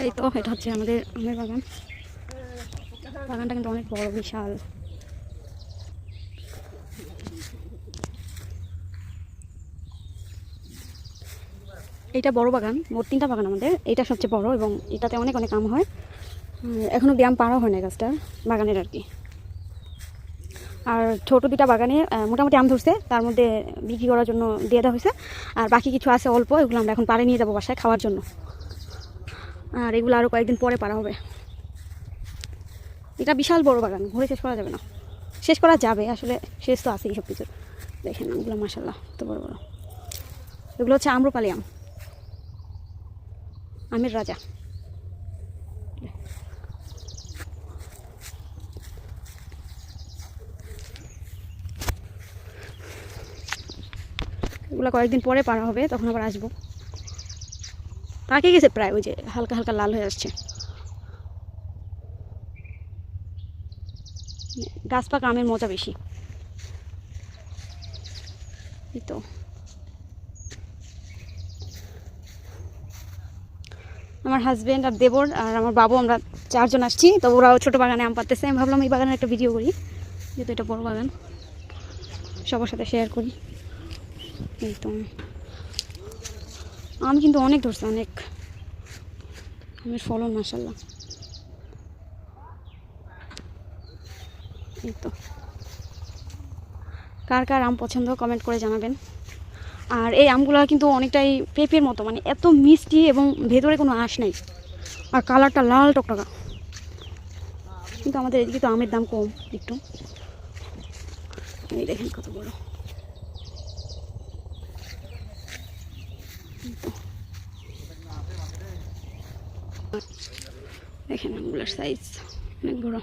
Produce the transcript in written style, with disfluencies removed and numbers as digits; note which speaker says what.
Speaker 1: এই তো এটা হচ্ছে আমাদের আমের বাগান। বাগানটা কিন্তু অনেক বড়, বিশাল। এইটা বড় বাগান, মোট 3টা বাগান আমাদের। এটা সবচেয়ে বড় এবং এটাতে অনেক অনেক আম হয়। এখনো ব্যায়াম পাড়া হয় না গাছটার, বাগানের আর কি। আর ছোট 2টা বাগানে মোটামুটি আম ধরছে, তার মধ্যে বিক্রি করার জন্য দিয়ে দেওয়া হয়েছে। আর বাকি কিছু আছে অল্প, এগুলো আমরা এখন পাড়ে নিয়ে যাবো বাসায় খাওয়ার জন্য। আর এগুলো আরও কয়েকদিন পরে পাড়া হবে। এটা বিশাল বড় বাগান, ঘুরে শেষ করা যাবে না। শেষ করা যাবে আসলে, শেষ তো আছেই সব কিছু। দেখেন আমগুলো মাশাআল্লাহ তো বড় বড়। এগুলো হচ্ছে আম্রপালি আম, আমের রাজা। এগুলো কয়েকদিন পরে পাড়া হবে, তখন আবার আসবো। পাকে গেছে প্রায়, ওই যে হালকা হালকা লাল হয়ে আসছে। গাছ পাকা আমের মজা বেশি। এই তো আমার হাজবেন্ড আর দেবর আর আমার বাবু, আমরা 4 জন আসছি। তো ওরাও ছোটো বাগানে আম পাড়তেছে। আমি ভাবলাম এই বাগানের একটা ভিডিও করি, যেহেতু এটা বড় বাগান, সবার সাথে শেয়ার করি। এই তো আম কিন্তু অনেক ধরছে, অনেক আমের ফলন মাশাআল্লাহ। এই তো কার কার আম পছন্দ কমেন্ট করে জানাবেন। আর এই আমগুলো কিন্তু অনেকটাই পেঁপের মতো, মানে এত মিষ্টি এবং ভেতরে কোনো আঁশ নাই, আর কালারটা লাল টকটকা। কিন্তু আমাদের এদিকে তো আমের দাম কম একটু। এই দেখেন কত বড়। দেখেন আমগুলোর সাইজ অনেক বড়।